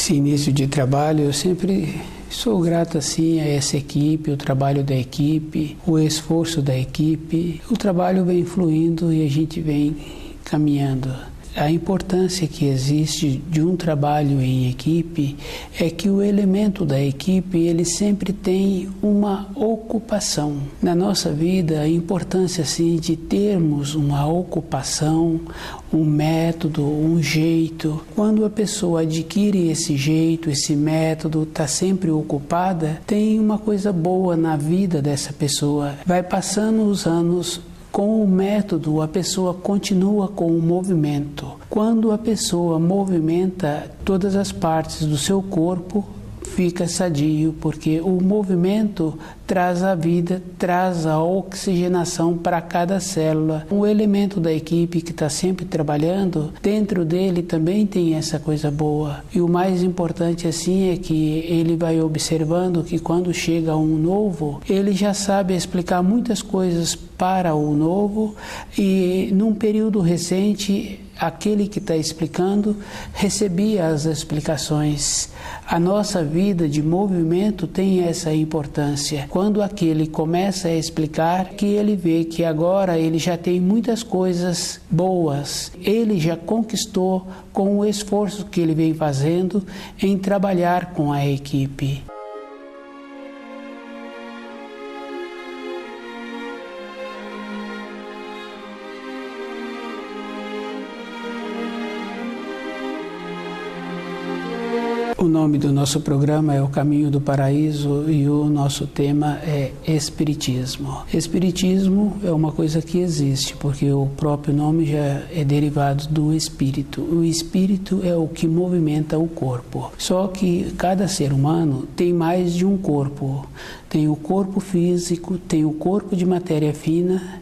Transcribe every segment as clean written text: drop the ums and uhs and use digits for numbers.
Esse início de trabalho, eu sempre sou grato assim a essa equipe, o trabalho da equipe, o esforço da equipe. O trabalho vem fluindo e a gente vem caminhando. A importância que existe de um trabalho em equipe é que o elemento da equipe ele sempre tem uma ocupação. Na nossa vida, a importância assim, de termos uma ocupação, um método, um jeito. Quando a pessoa adquire esse jeito, esse método, está sempre ocupada, tem uma coisa boa na vida dessa pessoa. Vai passando os anos, com o método, a pessoa continua com o movimento. Quando a pessoa movimenta todas as partes do seu corpo, fica sadio, porque o movimento traz a vida, traz a oxigenação para cada célula. O elemento da equipe que está sempre trabalhando, dentro dele também tem essa coisa boa. E o mais importante assim é que ele vai observando que quando chega um novo, ele já sabe explicar muitas coisas para o novo e num período recente, aquele que está explicando recebia as explicações. A nossa vida de movimento tem essa importância. Quando aquele começa a explicar, que ele vê que agora ele já tem muitas coisas boas. Ele já conquistou com o esforço que ele vem fazendo em trabalhar com a equipe. O nome do nosso programa é O Caminho do Paraíso e o nosso tema é Espiritismo. Espiritismo é uma coisa que existe, porque o próprio nome já é derivado do espírito. O espírito é o que movimenta o corpo. Só que cada ser humano tem mais de um corpo. Tem o corpo físico, tem o corpo de matéria fina,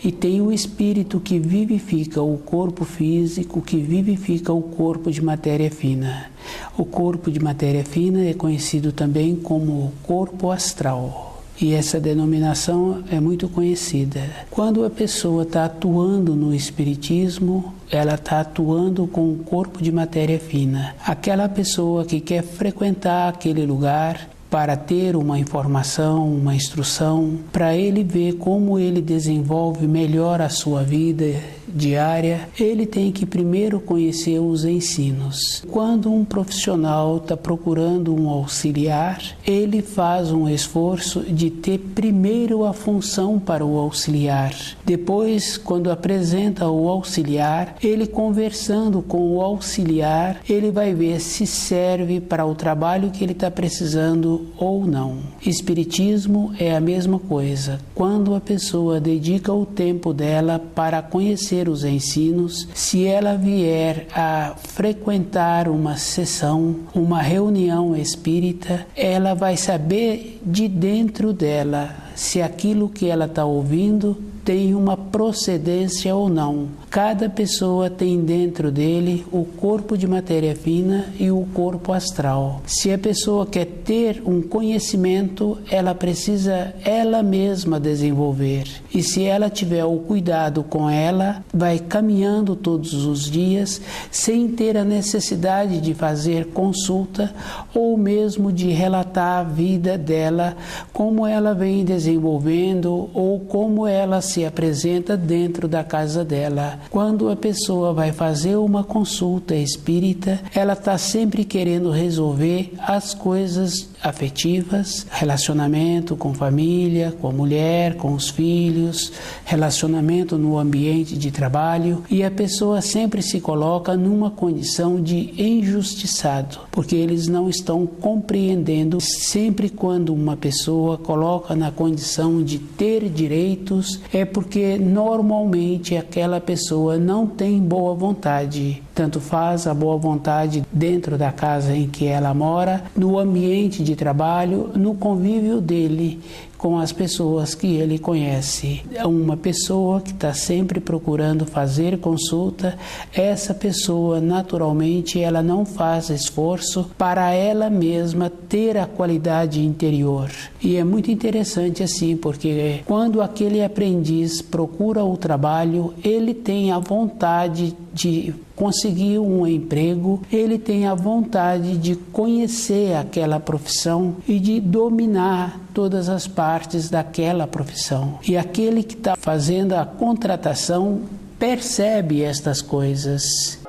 e tem o espírito que vivifica o corpo físico, que vivifica o corpo de matéria fina. O corpo de matéria fina é conhecido também como corpo astral. E essa denominação é muito conhecida. Quando a pessoa está atuando no espiritismo, ela está atuando com o corpo de matéria fina. Aquela pessoa que quer frequentar aquele lugar para ter uma informação, uma instrução, para ele ver como ele desenvolve melhor a sua vida diária, ele tem que primeiro conhecer os ensinos. Quando um profissional está procurando um auxiliar, ele faz um esforço de ter primeiro a função para o auxiliar. Depois, quando apresenta o auxiliar, ele conversando com o auxiliar, ele vai ver se serve para o trabalho que ele está precisando ou não. Espiritismo é a mesma coisa. Quando a pessoa dedica o tempo dela para conhecer os ensinos, se ela vier a frequentar uma sessão, uma reunião espírita, ela vai saber de dentro dela se aquilo que ela está ouvindo tem uma procedência ou não. Cada pessoa tem dentro dele o corpo de matéria fina e o corpo astral. Se a pessoa quer ter um conhecimento, ela precisa ela mesma desenvolver. E se ela tiver o cuidado com ela, vai caminhando todos os dias sem ter a necessidade de fazer consulta ou mesmo de relatar a vida dela, como ela vem desenvolvendo ou como ela se apresenta dentro da casa dela. Quando a pessoa vai fazer uma consulta espírita, ela está sempre querendo resolver as coisas afetivas, relacionamento com família, com a mulher, com os filhos, relacionamento no ambiente de trabalho, e a pessoa sempre se coloca numa condição de injustiçado, porque eles não estão compreendendo. Sempre quando uma pessoa coloca na condição de ter direitos, é porque normalmente aquela pessoa não tem boa vontade. Tanto faz a boa vontade dentro da casa em que ela mora, no ambiente de trabalho, no convívio dele com as pessoas que ele conhece. É uma pessoa que está sempre procurando fazer consulta, essa pessoa naturalmente ela não faz esforço para ela mesma ter a qualidade interior. E é muito interessante assim, porque quando aquele aprendiz procura o trabalho, ele tem a vontade de conseguir um emprego, ele tem a vontade de conhecer aquela profissão e de dominar todas as partes daquela profissão. E aquele que está fazendo a contratação percebe estas coisas.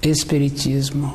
Espiritismo.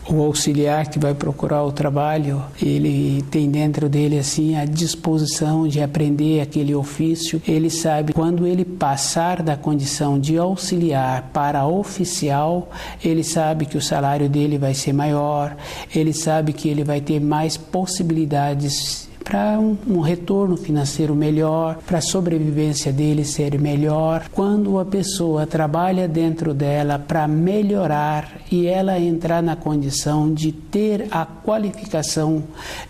O auxiliar que vai procurar o trabalho, ele tem dentro dele assim a disposição de aprender aquele ofício. Ele sabe quando ele passar da condição de auxiliar para oficial, ele sabe que o salário dele vai ser maior, ele sabe que ele vai ter mais possibilidades para um retorno financeiro melhor, para a sobrevivência dele ser melhor. Quando a pessoa trabalha dentro dela para melhorar e ela entrar na condição de ter a qualificação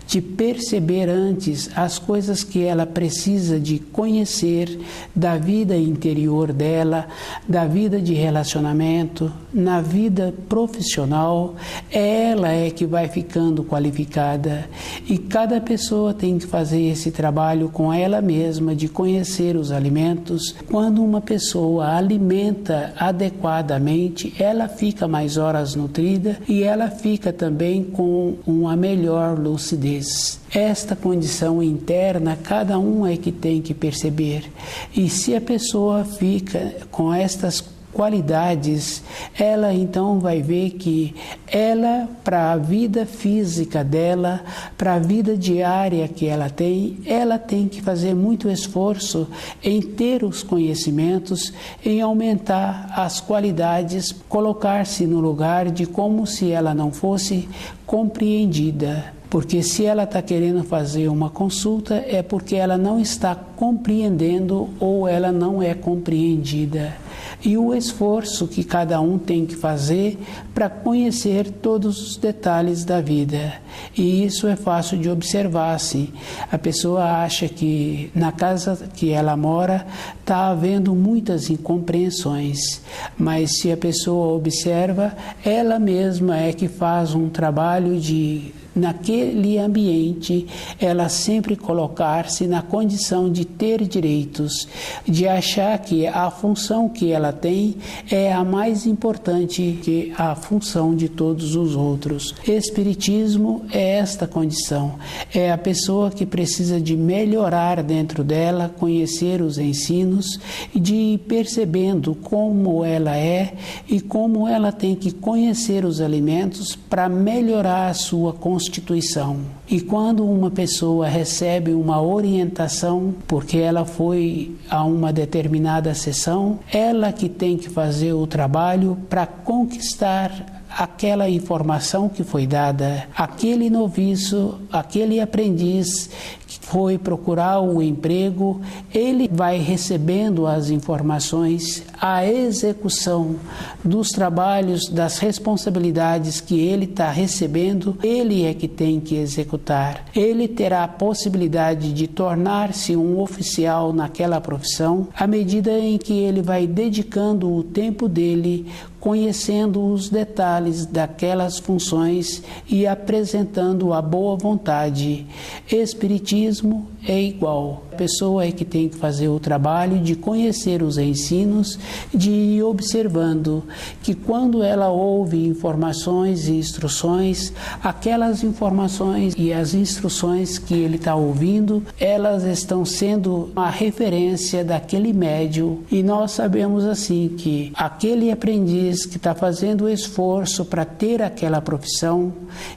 de perceber antes as coisas que ela precisa de conhecer da vida interior dela, da vida de relacionamento, na vida profissional, ela é que vai ficando qualificada. E cada pessoa tem que fazer esse trabalho com ela mesma, de conhecer os alimentos. Quando uma pessoa alimenta adequadamente, ela fica mais horas nutrida e ela fica também com uma melhor lucidez. Esta condição interna, cada um é que tem que perceber. E se a pessoa fica com estas qualidades, ela então vai ver que ela, para a vida física dela, para a vida diária que ela tem que fazer muito esforço em ter os conhecimentos, em aumentar as qualidades, colocar-se no lugar de como se ela não fosse compreendida. Porque se ela está querendo fazer uma consulta, é porque ela não está compreendendo ou ela não é compreendida. E o esforço que cada um tem que fazer para conhecer todos os detalhes da vida. E isso é fácil de observar, assim. A pessoa acha que na casa que ela mora está havendo muitas incompreensões, mas se a pessoa observa, ela mesma é que faz um trabalho de, naquele ambiente, ela sempre colocar-se na condição de ter direitos, de achar que a função que ela tem é a mais importante que a função de todos os outros. Espiritismo é esta condição, é a pessoa que precisa de melhorar dentro dela, conhecer os ensinos e de ir percebendo como ela é e como ela tem que conhecer os alimentos para melhorar a sua constituição. E quando uma pessoa recebe uma orientação, porque ela foi a uma determinada sessão, ela que tem que fazer o trabalho para conquistar aquela informação que foi dada. Aquele noviço, aquele aprendiz que foi procurar o emprego, ele vai recebendo as informações, a execução dos trabalhos, das responsabilidades que ele está recebendo, ele é que tem que executar. Ele terá a possibilidade de tornar-se um oficial naquela profissão à medida em que ele vai dedicando o tempo dele, conhecendo os detalhes daquelas funções e apresentando a boa vontade. Espiritismo é igual. A pessoa é que tem que fazer o trabalho de conhecer os ensinos, de ir observando que quando ela ouve informações e instruções, aquelas informações e as instruções que ele está ouvindo, elas estão sendo a referência daquele médium. E nós sabemos assim que aquele aprendiz que está fazendo o esforço para ter aquela profissão,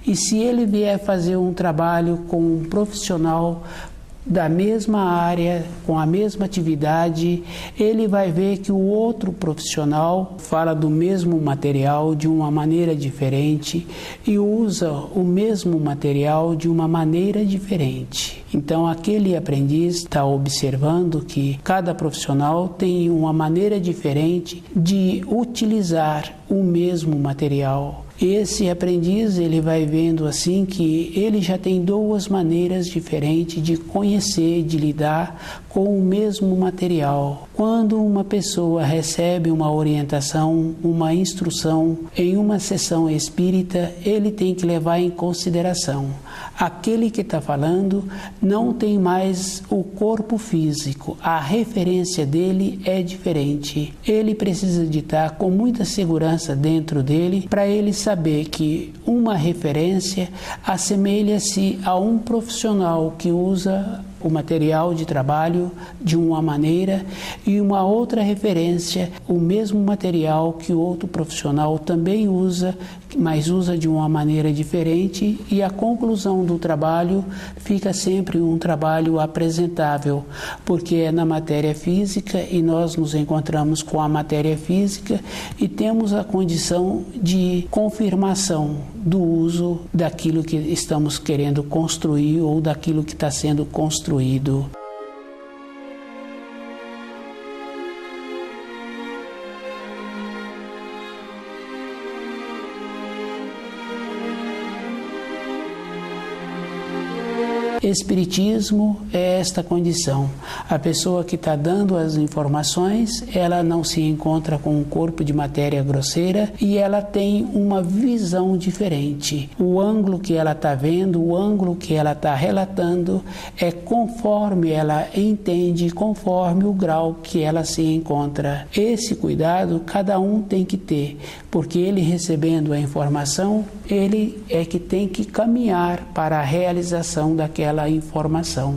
e se ele vier fazer um trabalho com um profissional da mesma área, com a mesma atividade, ele vai ver que o outro profissional fala do mesmo material de uma maneira diferente e usa o mesmo material de uma maneira diferente. Então, aquele aprendiz está observando que cada profissional tem uma maneira diferente de utilizar o mesmo material. Esse aprendiz, ele vai vendo assim que ele já tem duas maneiras diferentes de conhecer, de lidar com o mesmo material. Quando uma pessoa recebe uma orientação, uma instrução em uma sessão espírita, ele tem que levar em consideração. Aquele que está falando não tem mais o corpo físico, a referência dele é diferente. Ele precisa de estar com muita segurança dentro dele para ele saber que uma referência assemelha-se a um profissional que usa o material de trabalho de uma maneira e uma outra referência, o mesmo material que o outro profissional também usa, mas usa de uma maneira diferente, e a conclusão do trabalho fica sempre um trabalho apresentável, porque é na matéria física e nós nos encontramos com a matéria física e temos a condição de confirmação do uso daquilo que estamos querendo construir ou daquilo que está sendo construído. Espiritismo é esta condição. A pessoa que está dando as informações, ela não se encontra com um corpo de matéria grosseira e ela tem uma visão diferente. O ângulo que ela está vendo, o ângulo que ela está relatando é conforme ela entende, conforme o grau que ela se encontra. Esse cuidado cada um tem que ter, porque ele recebendo a informação, ele é que tem que caminhar para a realização daquela informação.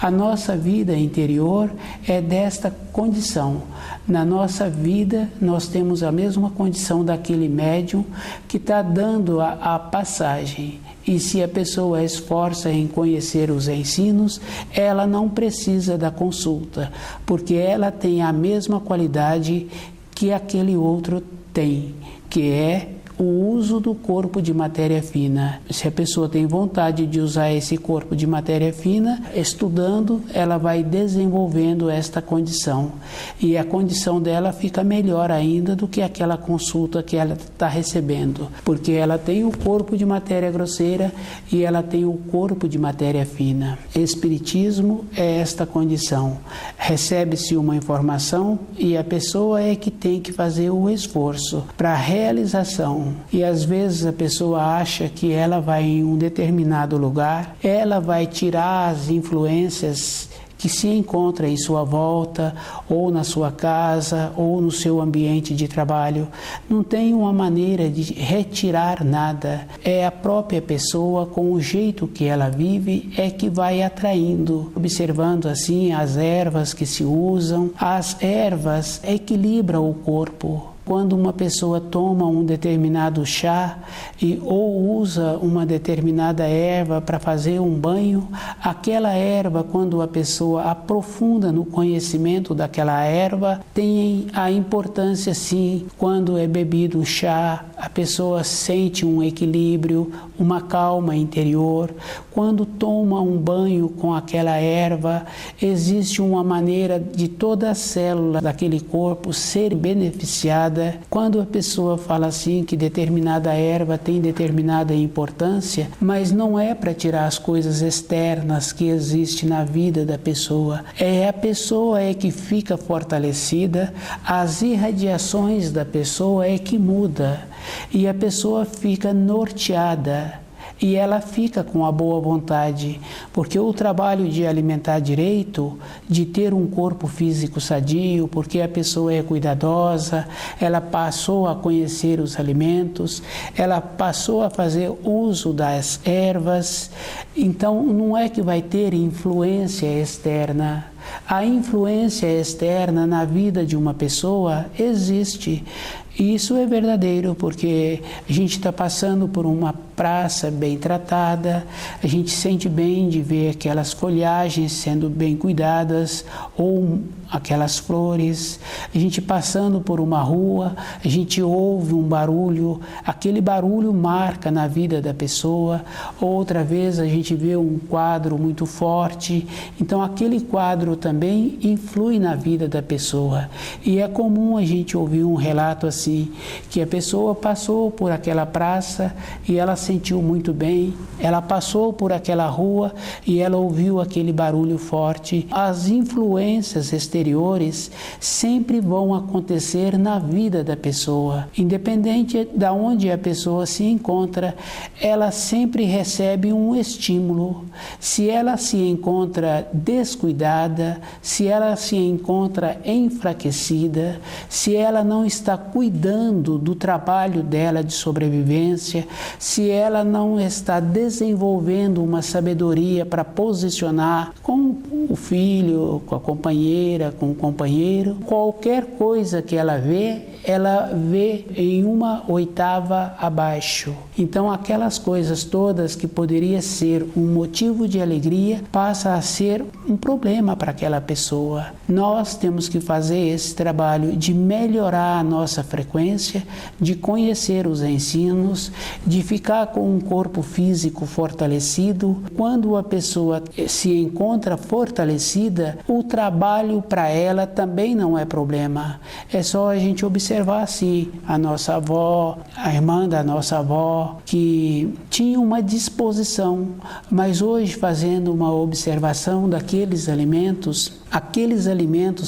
A nossa vida interior é desta condição. Na nossa vida, nós temos a mesma condição daquele médium que está dando a passagem. E se a pessoa esforça em conhecer os ensinos, ela não precisa da consulta, porque ela tem a mesma qualidade que aquele outro tem, que é o uso do corpo de matéria fina. Se a pessoa tem vontade de usar esse corpo de matéria fina, estudando, ela vai desenvolvendo esta condição. E a condição dela fica melhor ainda do que aquela consulta que ela está recebendo. Porque ela tem o corpo de matéria grosseira e ela tem o corpo de matéria fina. Espiritismo é esta condição. Recebe-se uma informação e a pessoa é que tem que fazer o esforço para a realização. E às vezes a pessoa acha que ela vai em um determinado lugar, ela vai tirar as influências que se encontra em sua volta, ou na sua casa, ou no seu ambiente de trabalho. Não tem uma maneira de retirar nada. É a própria pessoa, com o jeito que ela vive, é que vai atraindo. Observando assim as ervas que se usam, as ervas equilibram o corpo. Quando uma pessoa toma um determinado chá ou usa uma determinada erva para fazer um banho, aquela erva, quando a pessoa aprofunda no conhecimento daquela erva, tem a importância sim. Quando é bebido o chá, a pessoa sente um equilíbrio, uma calma interior. Quando toma um banho com aquela erva, existe uma maneira de toda a célula daquele corpo ser beneficiada. Quando a pessoa fala assim que determinada erva tem determinada importância, mas não é para tirar as coisas externas que existem na vida da pessoa. É a pessoa é que fica fortalecida, as irradiações da pessoa é que muda e a pessoa fica norteada. E ela fica com a boa vontade, porque o trabalho de alimentar direito, de ter um corpo físico sadio, porque a pessoa é cuidadosa, ela passou a conhecer os alimentos, ela passou a fazer uso das ervas, então não é que vai ter influência externa. A influência externa na vida de uma pessoa existe. E isso é verdadeiro, porque a gente está passando por uma praça bem tratada, a gente sente bem de ver aquelas folhagens sendo bem cuidadas, ou aquelas flores, a gente passando por uma rua, a gente ouve um barulho, aquele barulho marca na vida da pessoa. Outra vez a gente vê um quadro muito forte, então aquele quadro também influi na vida da pessoa. E é comum a gente ouvir um relato assim, que a pessoa passou por aquela praça e ela sentiu muito bem, ela passou por aquela rua e ela ouviu aquele barulho forte. As influências exteriores sempre vão acontecer na vida da pessoa. Independente de onde a pessoa se encontra, ela sempre recebe um estímulo. Se ela se encontra descuidada, se ela se encontra enfraquecida, se ela não está cuidando do trabalho dela de sobrevivência, se ela não está desenvolvendo uma sabedoria para posicionar com o filho, com a companheira, com o companheiro, qualquer coisa que ela vê em uma oitava abaixo. Então aquelas coisas todas que poderia ser um motivo de alegria passa a ser um problema para aquela pessoa. Nós temos que fazer esse trabalho de melhorar a nossa frequência, de conhecer os ensinos, de ficar com um corpo físico fortalecido. Quando a pessoa se encontra fortalecida, o trabalho para ela também não é problema. É só a gente observar assim, a nossa avó, a irmã da nossa avó, que tinha uma disposição, mas hoje fazendo uma observação daqueles alimentos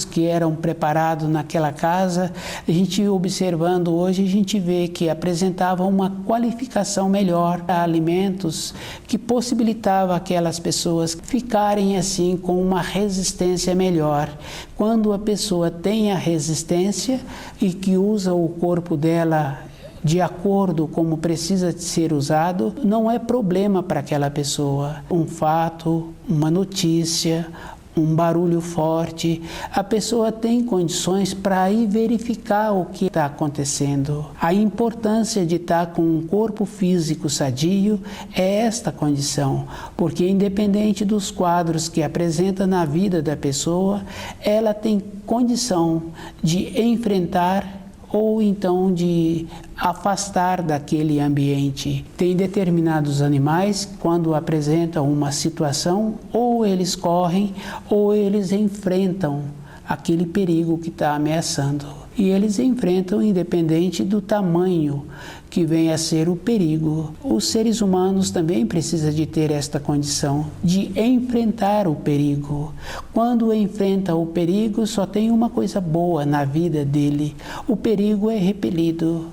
que eram preparados naquela casa, a gente observando hoje, a gente vê que apresentavam uma qualificação melhor a alimentos que possibilitava aquelas pessoas ficarem assim com uma resistência melhor. Quando a pessoa tem a resistência e que usa o corpo dela de acordo como precisa ser usado, não é problema para aquela pessoa. Um fato, uma notícia, um barulho forte, a pessoa tem condições para ir verificar o que está acontecendo. A importância de estar com um corpo físico sadio é esta condição, porque independente dos quadros que apresenta na vida da pessoa, ela tem condição de enfrentar ou então de afastar daquele ambiente. Tem determinados animais, quando apresentam uma situação, ou eles correm, ou eles enfrentam aquele perigo que está ameaçando. E eles enfrentam independente do tamanho que venha a ser o perigo. Os seres humanos também precisam de ter esta condição, de enfrentar o perigo. Quando enfrenta o perigo, só tem uma coisa boa na vida dele: o perigo é repelido,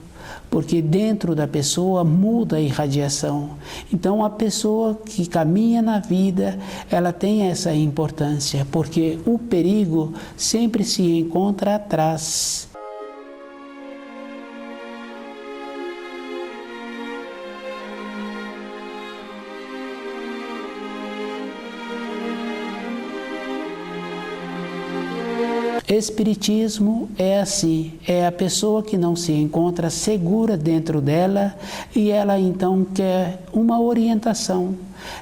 porque dentro da pessoa muda a irradiação. Então a pessoa que caminha na vida, ela tem essa importância, porque o perigo sempre se encontra atrás. Espiritismo é assim, é a pessoa que não se encontra segura dentro dela e ela então quer uma orientação.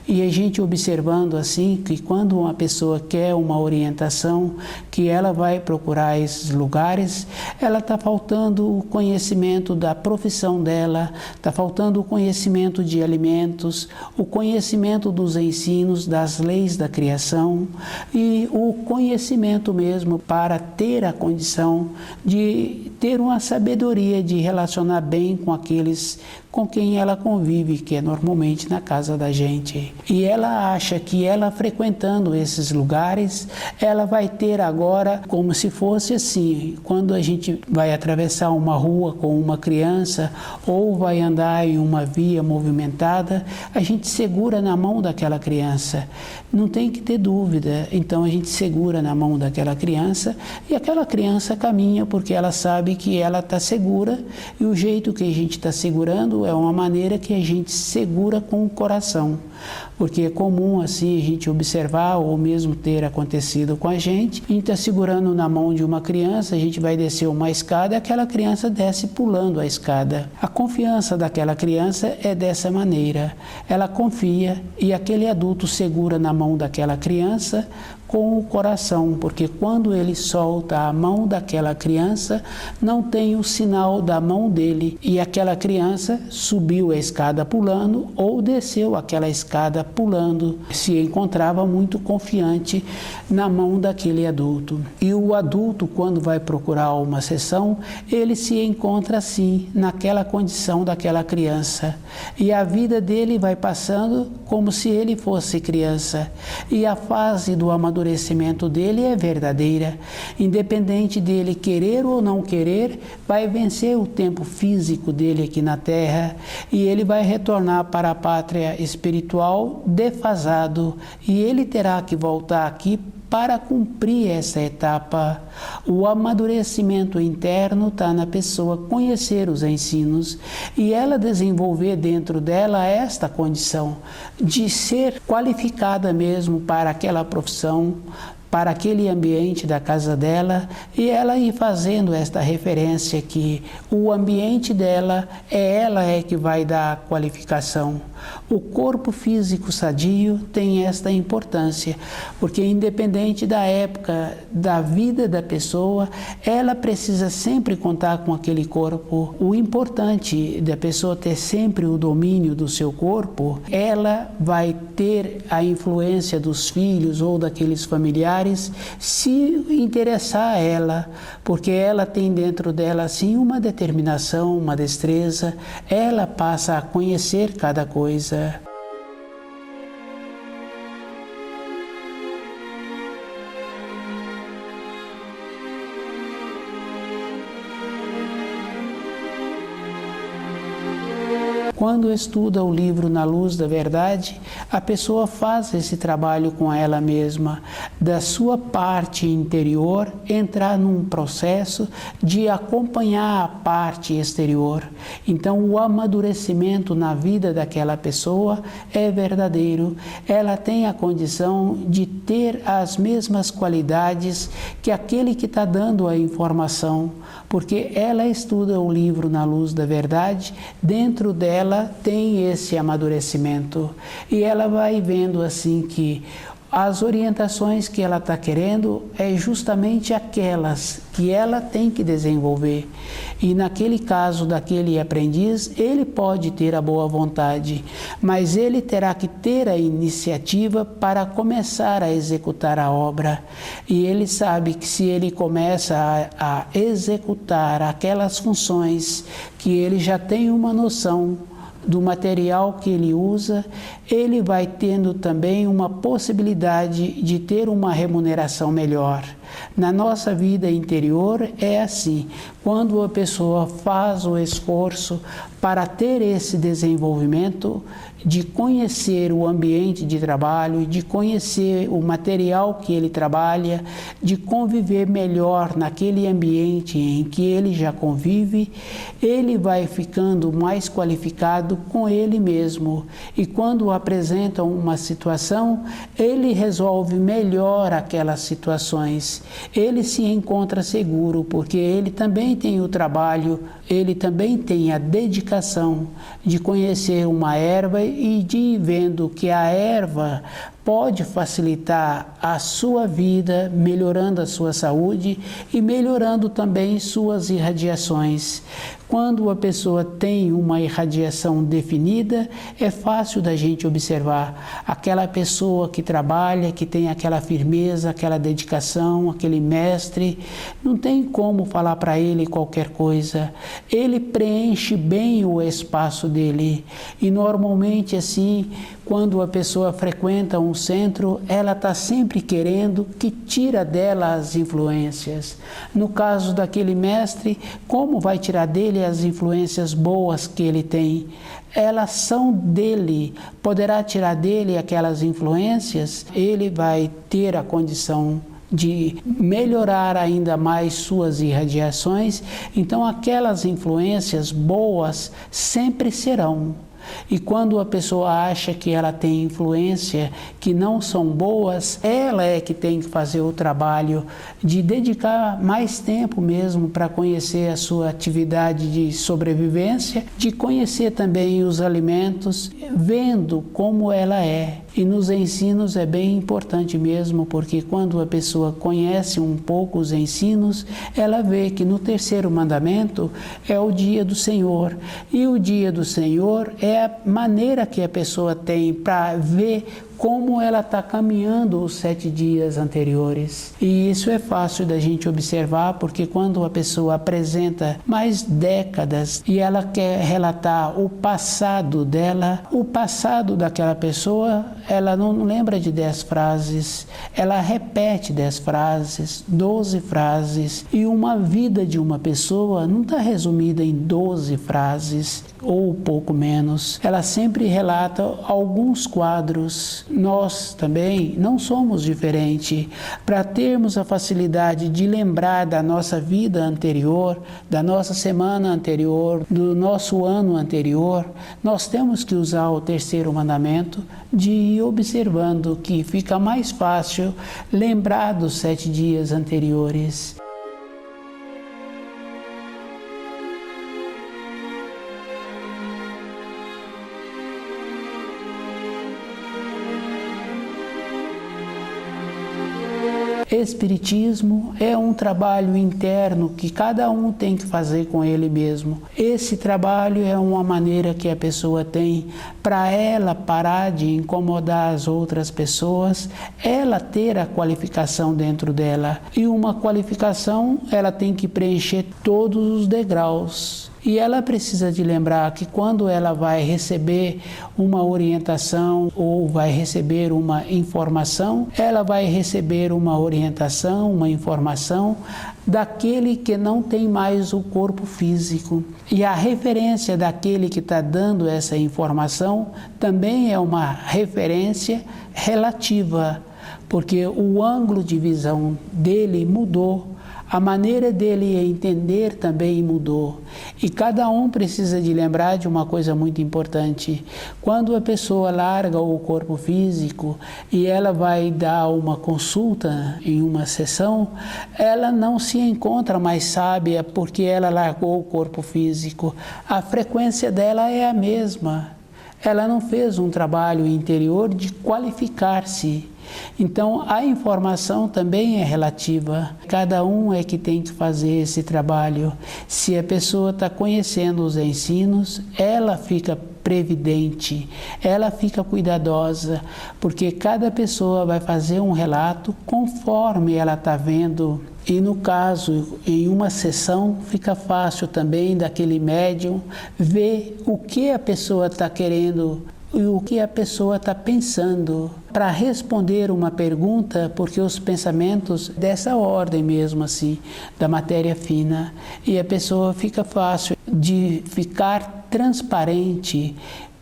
E a gente observando assim que quando uma pessoa quer uma orientação, que ela vai procurar esses lugares, ela está faltando o conhecimento da profissão dela, está faltando o conhecimento de alimentos, o conhecimento dos ensinos, das leis da criação e o conhecimento mesmo para ter a condição de ter uma sabedoria de relacionar bem com aqueles com quem ela convive, que é normalmente na casa da gente. E ela acha que ela frequentando esses lugares, ela vai ter agora como se fosse assim, quando a gente vai atravessar uma rua com uma criança ou vai andar em uma via movimentada, a gente segura na mão daquela criança. Não tem que ter dúvida, então a gente segura na mão daquela criança e aquela criança caminha porque ela sabe que ela está segura e o jeito que a gente está segurando é uma maneira que a gente segura com o coração, porque é comum assim a gente observar ou mesmo ter acontecido com a gente está segurando na mão de uma criança, a gente vai descer uma escada e aquela criança desce pulando a escada. A confiança daquela criança é dessa maneira, ela confia e aquele adulto segura na mão daquela criança com o coração, porque quando ele solta a mão daquela criança, não tem o sinal da mão dele e aquela criança subiu a escada pulando ou desceu aquela escada pulando, se encontrava muito confiante na mão daquele adulto. E o adulto, quando vai procurar uma sessão, ele se encontra assim, naquela condição daquela criança. E a vida dele vai passando como se ele fosse criança. E a fase do amadurecimento dele é verdadeira. Independente dele querer ou não querer, vai vencer o tempo físico dele aqui na Terra e ele vai retornar para a pátria espiritual defasado e ele terá que voltar aqui para cumprir essa etapa. O amadurecimento interno está na pessoa conhecer os ensinos e ela desenvolver dentro dela esta condição de ser qualificada mesmo para aquela profissão, para aquele ambiente da casa dela e ela ir fazendo esta referência que o ambiente dela ela que vai dar a qualificação. O corpo físico sadio tem esta importância, porque independente da época da vida da pessoa, ela precisa sempre contar com aquele corpo. O importante da pessoa ter sempre o domínio do seu corpo, ela vai ter a influência dos filhos ou daqueles familiares se interessar a ela, porque ela tem dentro dela assim uma determinação, uma destreza, ela passa a conhecer cada coisa. Quando estuda o livro Na Luz da Verdade, a pessoa faz esse trabalho com ela mesma, da sua parte interior, entrar num processo de acompanhar a parte exterior. Então, o amadurecimento na vida daquela pessoa é verdadeiro. Ela tem a condição de ter as mesmas qualidades que aquele que está dando a informação, porque ela estuda o livro Na Luz da Verdade, dentro dela tem esse amadurecimento e ela vai vendo assim que as orientações que ela está querendo é justamente aquelas que ela tem que desenvolver. E naquele caso daquele aprendiz, ele pode ter a boa vontade, mas ele terá que ter a iniciativa para começar a executar a obra. E ele sabe que se ele começa a executar aquelas funções que ele já tem uma noção do material que ele usa, ele vai tendo também uma possibilidade de ter uma remuneração melhor. Na nossa vida interior é assim, quando a pessoa faz o esforço para ter esse desenvolvimento, de conhecer o ambiente de trabalho, de conhecer o material que ele trabalha, de conviver melhor naquele ambiente em que ele já convive, ele vai ficando mais qualificado com ele mesmo. E quando apresenta uma situação, ele resolve melhor aquelas situações. Ele se encontra seguro, porque ele também tem o trabalho, ele também tem a dedicação de conhecer uma erva e de ir vendo que a erva pode facilitar a sua vida, melhorando a sua saúde e melhorando também suas irradiações. Quando a pessoa tem uma irradiação definida, é fácil da gente observar aquela pessoa que trabalha, que tem aquela firmeza, aquela dedicação, aquele mestre, não tem como falar para ele qualquer coisa. Ele preenche bem o espaço dele e normalmente assim, quando a pessoa frequenta um centro, ela está sempre querendo que tira dela as influências. No caso daquele mestre, como vai tirar dele as influências boas que ele tem? Elas são dele. Poderá tirar dele aquelas influências? Ele vai ter a condição de melhorar ainda mais suas irradiações, então aquelas influências boas sempre serão. E quando a pessoa acha que ela tem influência que não são boas, ela é que tem que fazer o trabalho de dedicar mais tempo mesmo para conhecer a sua atividade de sobrevivência, de conhecer também os alimentos, vendo como ela é. E nos ensinos é bem importante mesmo, porque quando a pessoa conhece um pouco os ensinos, ela vê que no terceiro mandamento é o dia do Senhor. E o dia do Senhor é a maneira que a pessoa tem para ver como ela está caminhando os 7 dias anteriores. E isso é fácil da gente observar, porque quando a pessoa apresenta mais décadas e ela quer relatar o passado dela, o passado daquela pessoa, ela não lembra de 10 frases, ela repete 10 frases, 12 frases, e uma vida de uma pessoa não está resumida em 12 frases, ou pouco menos. Ela sempre relata alguns quadros. Nós também não somos diferentes. Para termos a facilidade de lembrar da nossa vida anterior, da nossa semana anterior, do nosso ano anterior, nós temos que usar o terceiro mandamento de ir observando, que fica mais fácil lembrar dos 7 dias anteriores. Espiritismo é um trabalho interno que cada um tem que fazer com ele mesmo. Esse trabalho é uma maneira que a pessoa tem para ela parar de incomodar as outras pessoas, ela ter a qualificação dentro dela. E uma qualificação, ela tem que preencher todos os degraus. E ela precisa de lembrar que quando ela vai receber uma orientação ou vai receber uma informação, ela vai receber uma orientação, uma informação daquele que não tem mais o corpo físico. E a referência daquele que está dando essa informação também é uma referência relativa, porque o ângulo de visão dele mudou. A maneira dele entender também mudou. E cada um precisa de lembrar de uma coisa muito importante. Quando a pessoa larga o corpo físico e ela vai dar uma consulta em uma sessão, ela não se encontra mais sábia porque ela largou o corpo físico. A frequência dela é a mesma. Ela não fez um trabalho interior de qualificar-se. Então, a informação também é relativa. Cada um é que tem que fazer esse trabalho. Se a pessoa está conhecendo os ensinos, ela fica previdente, ela fica cuidadosa, porque cada pessoa vai fazer um relato conforme ela está vendo. E no caso, em uma sessão, fica fácil também daquele médium ver o que a pessoa está querendo e o que a pessoa está pensando para responder uma pergunta, porque os pensamentos dessa ordem mesmo assim, da matéria fina, e a pessoa fica fácil de ficar transparente.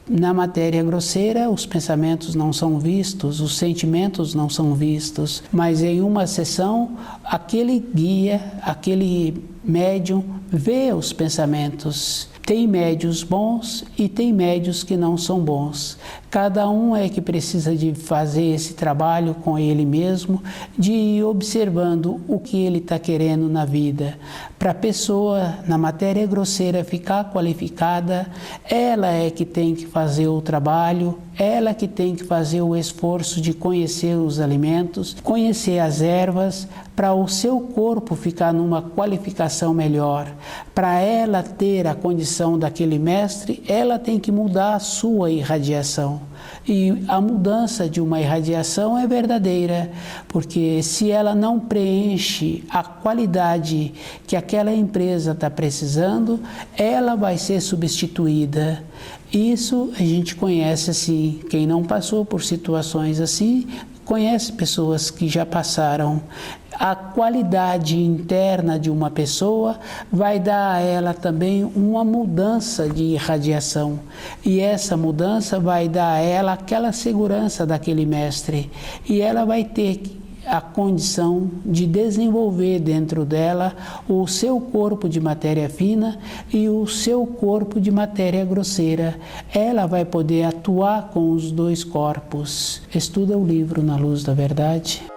Na matéria grosseira, os pensamentos não são vistos, os sentimentos não são vistos, mas em uma sessão, aquele guia, aquele médium vê os pensamentos. Tem médios bons e tem médios que não são bons. Cada um é que precisa de fazer esse trabalho com ele mesmo, de ir observando o que ele está querendo na vida. Para a pessoa, na matéria grosseira, ficar qualificada, ela é que tem que fazer o trabalho, ela que tem que fazer o esforço de conhecer os alimentos, conhecer as ervas, para o seu corpo ficar numa qualificação melhor. Para ela ter a condição daquele mestre, ela tem que mudar a sua irradiação. E a mudança de uma irradiação é verdadeira, porque se ela não preenche a qualidade que aquela empresa está precisando, ela vai ser substituída. Isso a gente conhece assim, quem não passou por situações assim, conhece pessoas que já passaram. A qualidade interna de uma pessoa vai dar a ela também uma mudança de irradiação. E essa mudança vai dar a ela aquela segurança daquele mestre. E ela vai ter a condição de desenvolver dentro dela o seu corpo de matéria fina e o seu corpo de matéria grosseira. Ela vai poder atuar com os dois corpos. Estuda o livro Na Luz da Verdade.